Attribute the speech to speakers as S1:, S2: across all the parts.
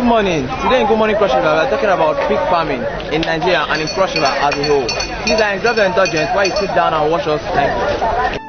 S1: Good morning. Today in Good Morning Cross River, we are talking about pig farming in Nigeria and in Cross River as a whole. Please, I enjoy your indulgence while you sit down and watch us. Thank you.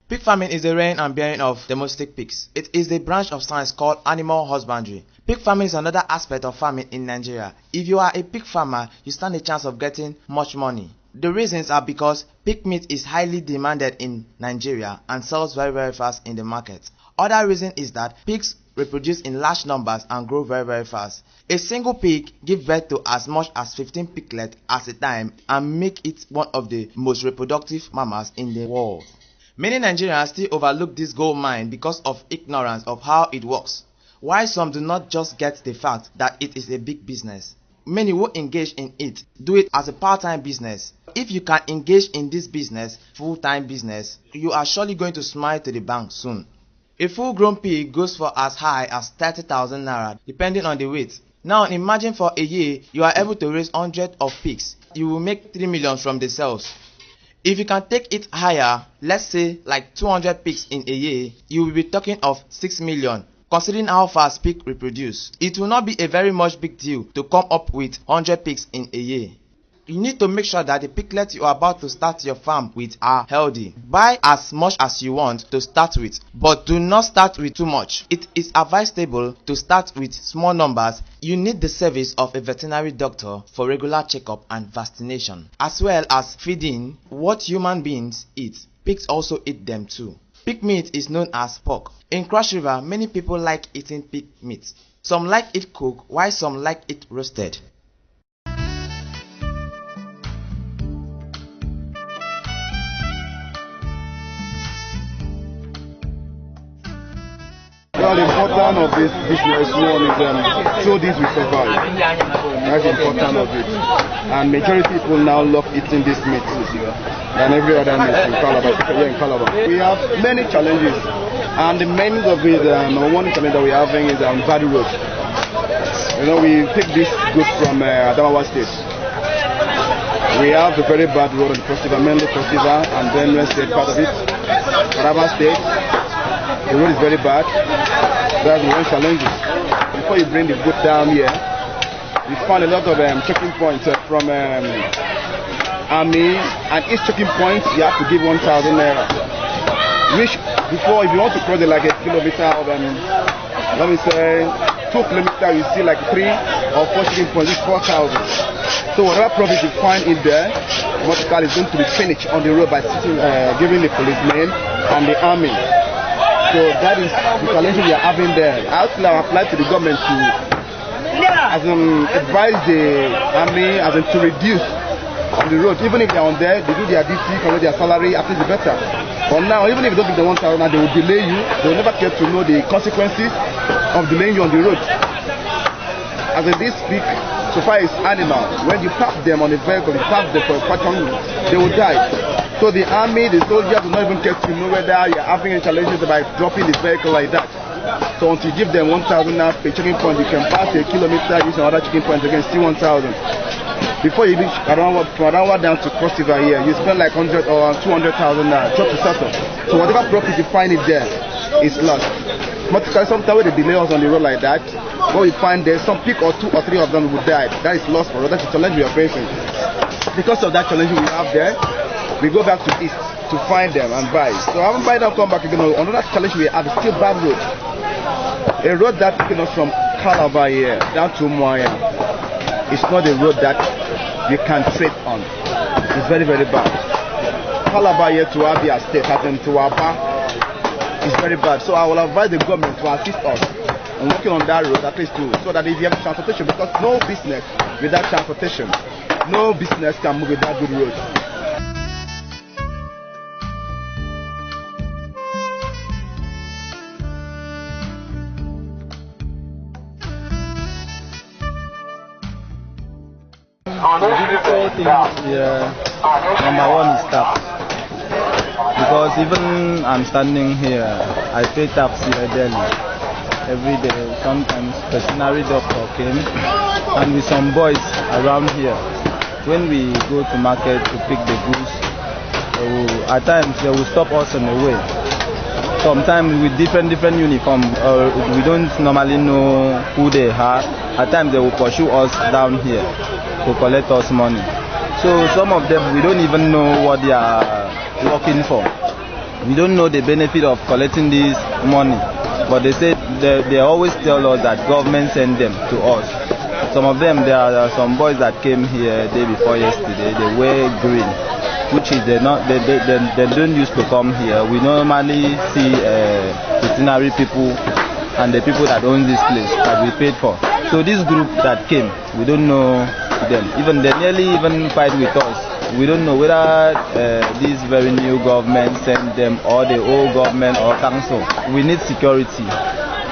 S1: Pig farming is the rearing and bearing of domestic pigs. It is a branch of science called animal husbandry. Pig farming is another aspect of farming in Nigeria. If you are a pig farmer, you stand a chance of getting much money. The reasons are because pig meat is highly demanded in Nigeria and sells very fast in the market. Other reason is that pigs reproduce in large numbers and grow very fast. A single pig gives birth to as much as 15 piglets at a time and make it one of the most reproductive mammals in the world. Many Nigerians still overlook this gold mine because of ignorance of how it works, while some do not just get the fact that it is a big business. Many who engage in it do it as a part-time business. If you can engage in this business, full-time business, you are surely going to smile to the bank soon. A full-grown pig goes for as high as 30,000 naira depending on the weight. Now imagine for a year you are able to raise 100 of pigs. You will make 3 million from the sales. If you can take it higher, let's say like 200 pigs in a year, you will be talking of 6 million. Considering how fast pigs reproduce, it will not be a very much big deal to come up with 100 pigs in a year. You need to make sure that the piglets you are about to start your farm with are healthy. Buy as much as you want to start with, but do not start with too much. It is advisable to start with small numbers. You need the service of a veterinary doctor for regular checkup and vaccination, as well as feeding. What human beings eat, pigs also eat them too. Pig meat is known as pork. In Cross River, many people like eating pig meat. Some like it cooked, while some like it roasted.
S2: Well, the importance of this business one is so this will survive. That's the importance of it. And majority people now love eating this meat than every other meat in Calabar, particularly in Calabar. We have many challenges, and the main of it, number one challenge that we're having is bad road. You know, we take this goods from Adamawa State. We have a very bad road on the Cross River, mainly Cross River, and then West State part of it. Taraba State. The road is very bad. That's one challenge. Before you bring the boat down here, we found a lot of checking points from Army, and each checking point you have to give 1,000 naira. Which before, if you want to cross it like a kilometer of let me say 2 kilometers, you see like 3 or 4 checking points, it's 4,000. So whatever profit you find in there, what is going to be finished on the road by sitting, giving the policemen and the army. So that is the challenge we are having there. I also applied to the government to advise the army to reduce on the road. Even if they are on there, they do their duty, collect their salary, at least better. But now, even if you don't give the 1,000, they will delay you. They will never get to know the consequences of delaying you on the road. As in this big, so far is animal. When you park them on the vehicle, you park them for a quite long, they will die. So the army, the soldiers will not even get to know whether you're having any challenges by dropping the vehicle like that. So until you give them 1,000 now per checking point, you can pass a kilometer, use another checking point again, still 1,000. Before you reach from Aranwa down to Cross River here, you spend like 100 or 200,000 now, drop to settle. So whatever profit you find it there is lost. But sometimes when they delay us on the road like that, what we find there, some pick or 2 or 3 of them will die. That is lost for us. That's the challenge we are facing. Because of that challenge we have there, we go back to east to find them and buy. So I haven't buy them, come back again. Another challenge we have is still bad road. A road that taking us from Calabar here down to Moya. It's not a road that you can trade on. It's very bad. Calabar here to Abia State, to Aba, is very bad. So I will advise the government to assist us on working on that road at least too, so that if you have transportation, because no business without transportation, no business can move without good roads.
S3: The difficult thing here, number one is tax. Because even I'm standing here, I pay tax here daily, every day. Sometimes veterinary doctor came, and with some boys around here, when we go to market to pick the goods, At times they will stop us on the way. Sometimes with different uniform. We don't normally know who they are. At times they will pursue us down here to collect us money. So some of them we don't even know what they are working for. We don't know the benefit of collecting this money. But they say they always tell us that government send them to us. Some of them, there are some boys that came here day before yesterday. They wear green, which is they don't used to come here. We normally see itinerary people and the people that own this place that we paid for. So this group that came, we don't know them. Even they nearly even fight with us. We don't know whether this very new government sent them or the old government or council. We need security.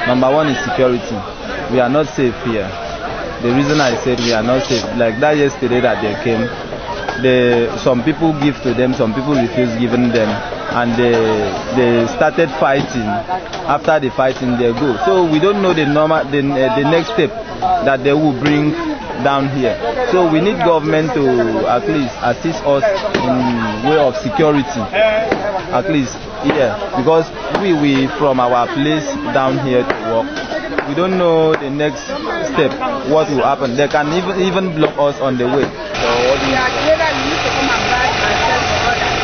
S3: Number one is security. We are not safe here. The reason I said we are not safe, like that yesterday that they came, some people give to them, some people refuse giving them, and they started fighting. After the fighting, they go. So we don't know the next step that they will bring down here. So we need government to at least assist us in way of security, at least here, because we from our place down here to work. We don't know the next step, what will happen. They can even block us on the way. So what do you
S4: used to come and buy and sell for others.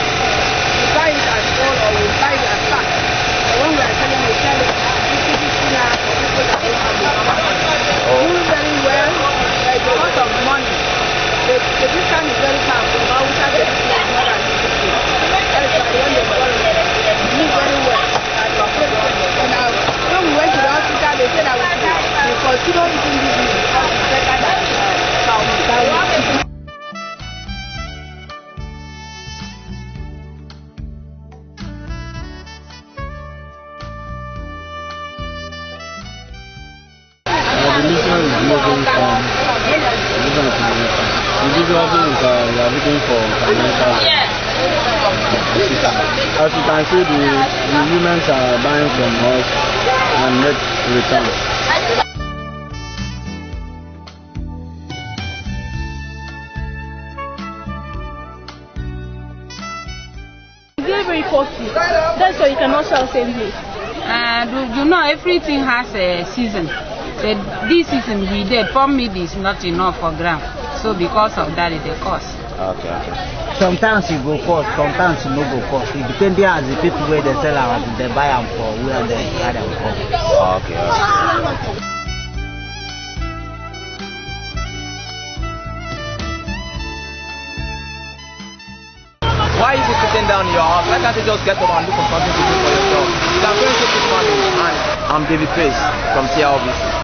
S4: We buy it as all or we buy it as pack. The one we are selling, we sell it at 50 naira for people that don't have the money. Do very well, like a lot of money. The distance is very far from our side of the place, more than 50. That is why when they call it, do very well. Now, when we went to the hospital, they said that we consider eating this meat because it's better than cow meat.
S3: The mission is moving from individually we are looking for financial assistance. As you can see, the women are buying from us and make returns.
S5: Very costly. That's why you cannot sell same place.
S6: You know, everything has a season. So this season we did for me is not enough for gram. So because of that, it's a cost.
S7: Okay. Sometimes you go cost, sometimes you no go cost. It depends on the people where they sell our, they buy them for where they buy them for.
S3: Okay.
S1: Why is it sitting down in your house? Why can't you just get up and look for something to do for yourself? You can go into this money. And I'm David Pace from CRBC.